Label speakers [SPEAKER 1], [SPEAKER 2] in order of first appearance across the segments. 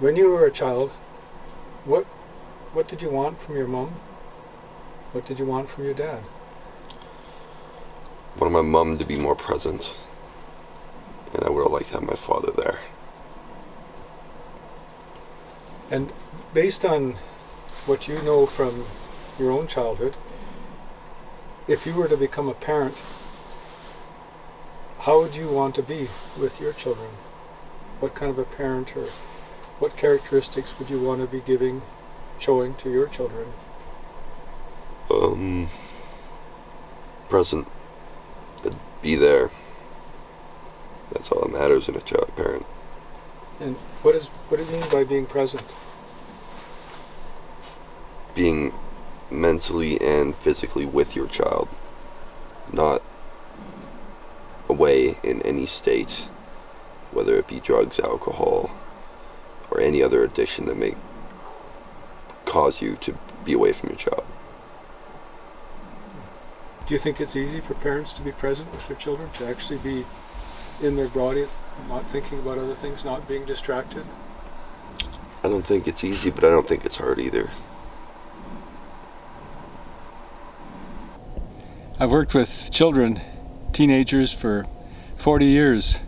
[SPEAKER 1] When you were a child, what did you want from your mom? What did you want from your dad?
[SPEAKER 2] I wanted my mom to be more present, and I would have liked to have my father there.
[SPEAKER 1] And based on what you know from your own childhood, if you were to become a parent, how would you want to be with your children? What kind of a parent, or what characteristics would you want to be showing to your children?
[SPEAKER 2] Present. Be there. That's all that matters in a child parent.
[SPEAKER 1] And what do you mean by being present?
[SPEAKER 2] Being mentally and physically with your child, not away in any state, whether it be drugs, alcohol, or any other addiction that may cause you to be away from your child.
[SPEAKER 1] Do you think it's easy for parents to be present with their children, to actually be in their body, not thinking about other things, not being distracted?
[SPEAKER 2] I don't think it's easy, but I don't think it's hard either.
[SPEAKER 1] I've worked with children, teenagers, for 40 years.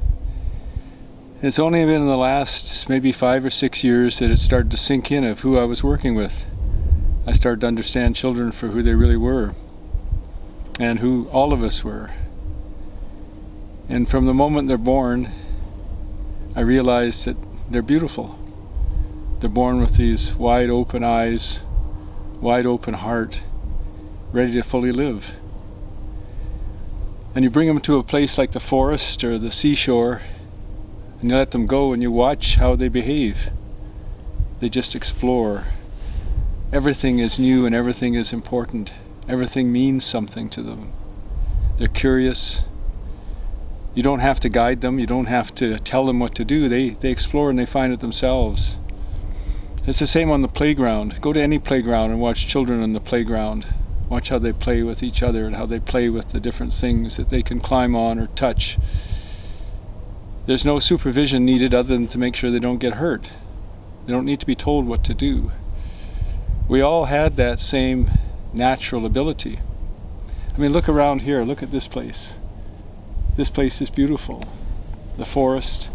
[SPEAKER 1] It's only been in the last maybe 5 or 6 years that it started to sink in of who I was working with. I started to understand children for who they really were, and who all of us were. And from the moment they're born, I realized that they're beautiful. They're born with these wide open eyes, wide open heart, ready to fully live. And you bring them to a place like the forest or the seashore, and you let them go and you watch how they behave. They just explore. Everything is new and everything is important. Everything means something to them. They're curious. You don't have to guide them. You don't have to tell them what to do. They explore and they find it themselves. It's the same on the playground. Go to any playground and watch children on the playground. Watch how they play with each other and how they play with the different things that they can climb on or touch. There's no supervision needed other than to make sure they don't get hurt. They don't need to be told what to do. We all had that same natural ability. I mean, look around here. Look at this place. This place is beautiful. The forest.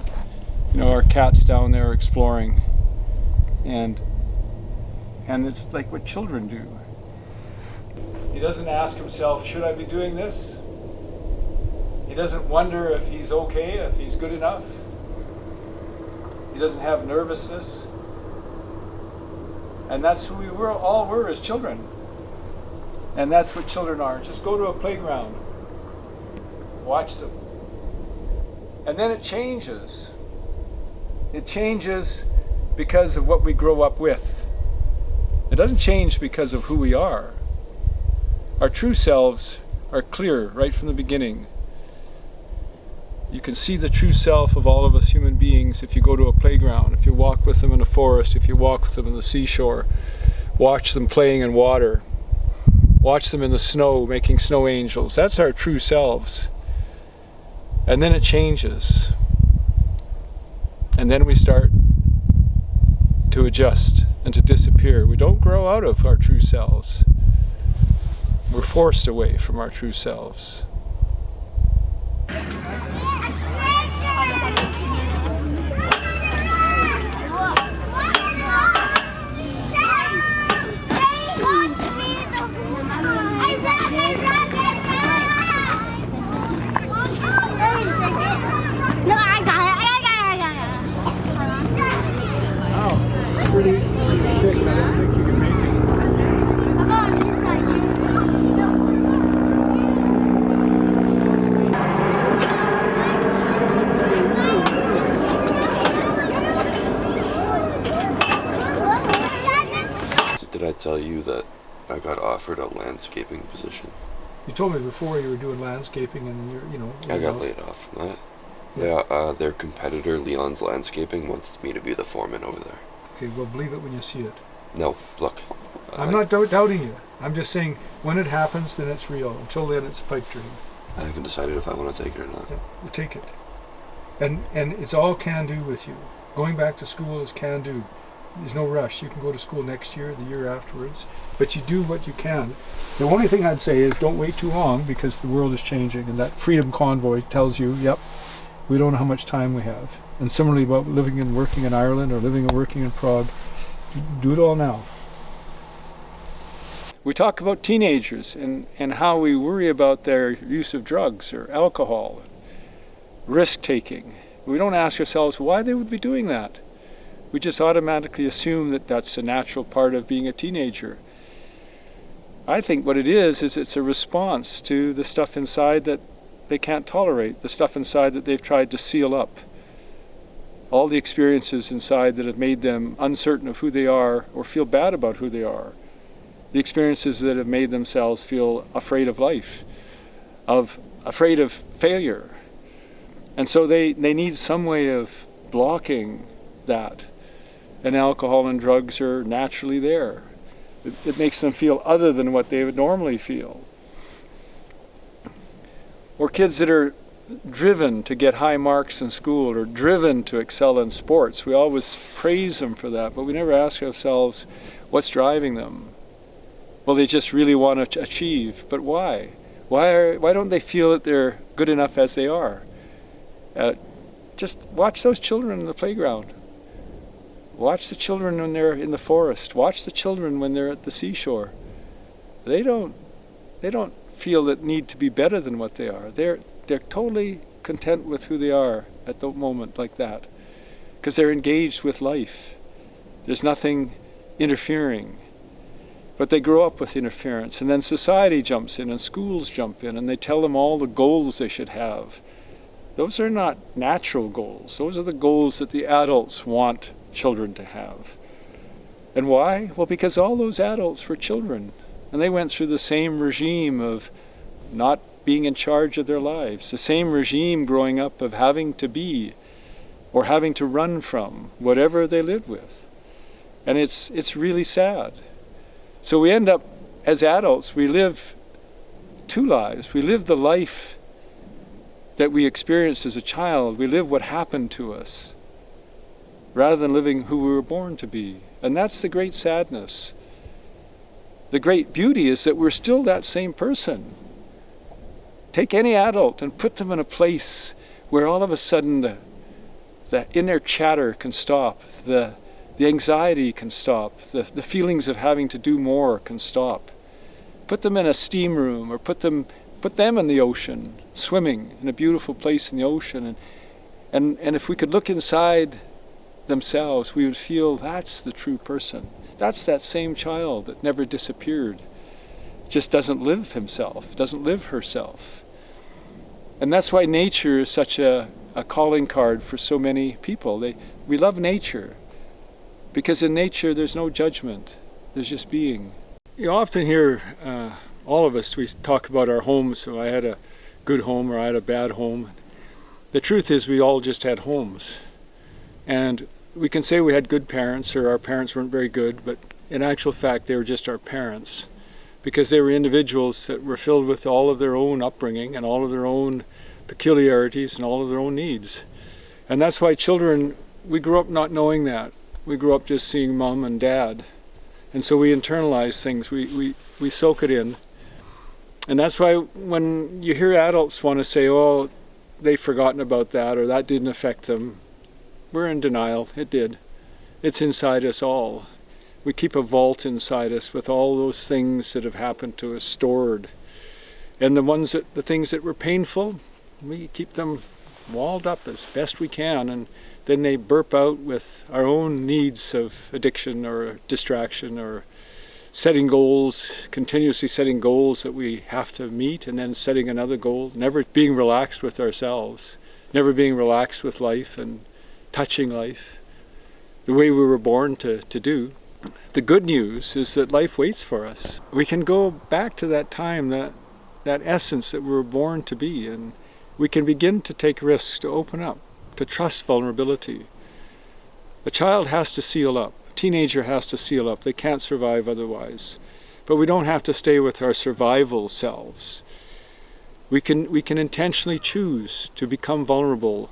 [SPEAKER 1] You know, our cat's down there exploring. And it's like what children do. He doesn't ask himself, should I be doing this? He doesn't wonder if he's okay, if he's good enough. He doesn't have nervousness. And that's who we all were as children. And that's what children are. Just go to a playground. Watch them. And then it changes. It changes because of what we grow up with. It doesn't change because of who we are. Our true selves are clear right from the beginning. You can see the true self of all of us human beings if you go to a playground, if you walk with them in a forest, if you walk with them on the seashore, watch them playing in water, watch them in the snow making snow angels. That's our true selves. And then it changes. And then we start to adjust and to disappear. We don't grow out of our true selves. We're forced away from our true selves. Pretty thick. I don't think you can make it.
[SPEAKER 2] Did I tell you that I got offered a landscaping position?
[SPEAKER 1] You told me before you were doing landscaping, and
[SPEAKER 2] I got laid off from that. Yeah. Their competitor, Leon's Landscaping, wants me to be the foreman over there.
[SPEAKER 1] Okay, well, believe it when you see it.
[SPEAKER 2] No, look.
[SPEAKER 1] I'm not doubting you. I'm just saying, when it happens, then it's real. Until then, it's pipe dream.
[SPEAKER 2] I haven't decided if I want to take it or not.
[SPEAKER 1] Yeah, we'll take it. And it's all can do with you. Going back to school is can do. There's no rush. You can go to school next year, the year afterwards, but you do what you can. The only thing I'd say is don't wait too long, because the world is changing, and that freedom convoy tells you, yep, we don't know how much time we have. And similarly about living and working in Ireland or living and working in Prague, do it all now. We talk about teenagers and how we worry about their use of drugs or alcohol, risk-taking. We don't ask ourselves why they would be doing that. We just automatically assume that that's a natural part of being a teenager. I think what it is it's a response to the stuff inside that they can't tolerate, the stuff inside that they've tried to seal up. All the experiences inside that have made them uncertain of who they are or feel bad about who they are. The experiences that have made themselves feel afraid of life, afraid of failure. And so they need some way of blocking that. And alcohol and drugs are naturally there. It makes them feel other than what they would normally feel. Or kids that are driven to get high marks in school or driven to excel in sports. We always praise them for that, but we never ask ourselves what's driving them. Well, they just really want to achieve, but why? Why don't they feel that they're good enough as they are? Just watch those children in the playground. Watch the children when they're in the forest. Watch the children when they're at the seashore. They don't feel that need to be better than what they are. They're totally content with who they are at the moment like that, because they're engaged with life. There's nothing interfering. But they grow up with interference, and then society jumps in and schools jump in and they tell them all the goals they should have. Those are not natural goals. Those are the goals that the adults want children to have. And why? Well, because all those adults were children, and they went through the same regime of not being in charge of their lives, the same regime growing up of having to be or having to run from whatever they lived with. And it's really sad. So we end up, as adults, we live two lives. We live the life that we experienced as a child. We live what happened to us, rather than living who we were born to be. And that's the great sadness. The great beauty is that we're still that same person. Take any adult and put them in a place where all of a sudden the inner chatter can stop, the anxiety can stop, the feelings of having to do more can stop. Put them in a steam room, or put them in the ocean, swimming in a beautiful place in the ocean, and if we could look inside themselves, we would feel that's the true person. That's that same child that never disappeared, just doesn't live himself, doesn't live herself. And that's why nature is such a calling card for so many people. We love nature, because in nature there's no judgment, there's just being. You often hear, all of us, we talk about our homes, so I had a good home or I had a bad home. The truth is we all just had homes. And we can say we had good parents or our parents weren't very good, but in actual fact they were just our parents, because they were individuals that were filled with all of their own upbringing and all of their own peculiarities and all of their own needs. And that's why children, we grew up not knowing that. We grew up just seeing mom and dad. And so we internalize things, we soak it in. And that's why when you hear adults want to say, oh, they've forgotten about that or that didn't affect them, we're in denial. It did. It's inside us all. We keep a vault inside us with all those things that have happened to us stored. And the things that were painful, we keep them walled up as best we can, and then they burp out with our own needs of addiction or distraction or setting goals, continuously setting goals that we have to meet, and then setting another goal, never being relaxed with ourselves, never being relaxed with life and touching life the way we were born to do. The good news is that life waits for us. We can go back to that time, that essence that we were born to be, and we can begin to take risks, to open up, to trust vulnerability. A child has to seal up. A teenager has to seal up. They can't survive otherwise. But we don't have to stay with our survival selves. We can intentionally choose to become vulnerable.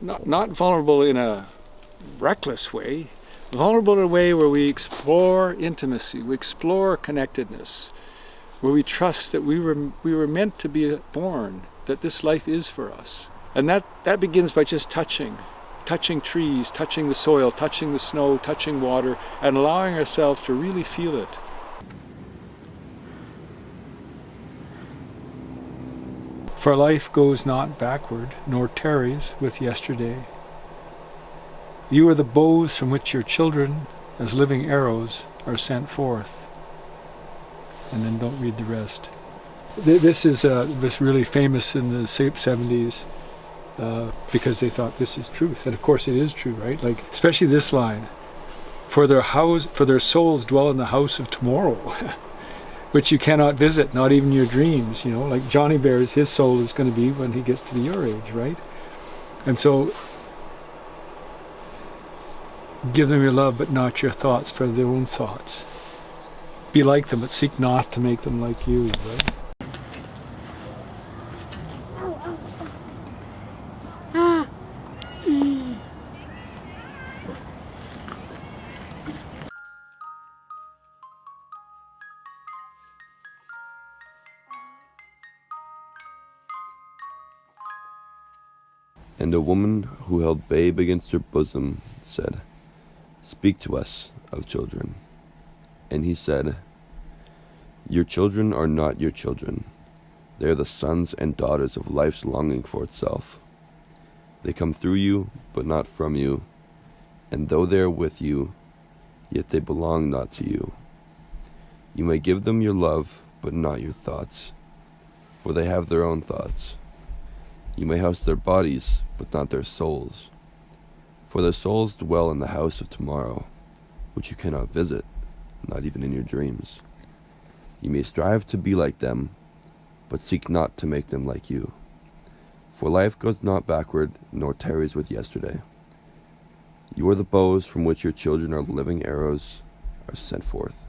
[SPEAKER 1] Not vulnerable in a reckless way, vulnerable in a way where we explore intimacy, we explore connectedness, where we trust that we were meant to be born, that this life is for us. And that begins by just touching trees, touching the soil, touching the snow, touching water, and allowing ourselves to really feel it. For life goes not backward, nor tarries with yesterday. You are the bows from which your children, as living arrows, are sent forth. And then don't read the rest. This was really famous in the 70s because they thought this is truth. And of course it is true, right? Like, especially this line, for their souls dwell in the house of tomorrow, which you cannot visit, not even your dreams, like Johnny Bear's, his soul is going to be when he gets to your age, right? And so, give them your love, but not your thoughts, for their own thoughts. Be like them, but seek not to make them like you, right?
[SPEAKER 2] And a woman who held babe against her bosom said, "Speak to us of children." And he said, "Your children are not your children. They are the sons and daughters of life's longing for itself. They come through you, but not from you. And though they are with you, yet they belong not to you. You may give them your love, but not your thoughts, for they have their own thoughts. You may house their bodies, but not their souls, for their souls dwell in the house of tomorrow, which you cannot visit, not even in your dreams. You may strive to be like them, but seek not to make them like you. For life goes not backward, nor tarries with yesterday. You are the bows from which your children are living arrows, are sent forth."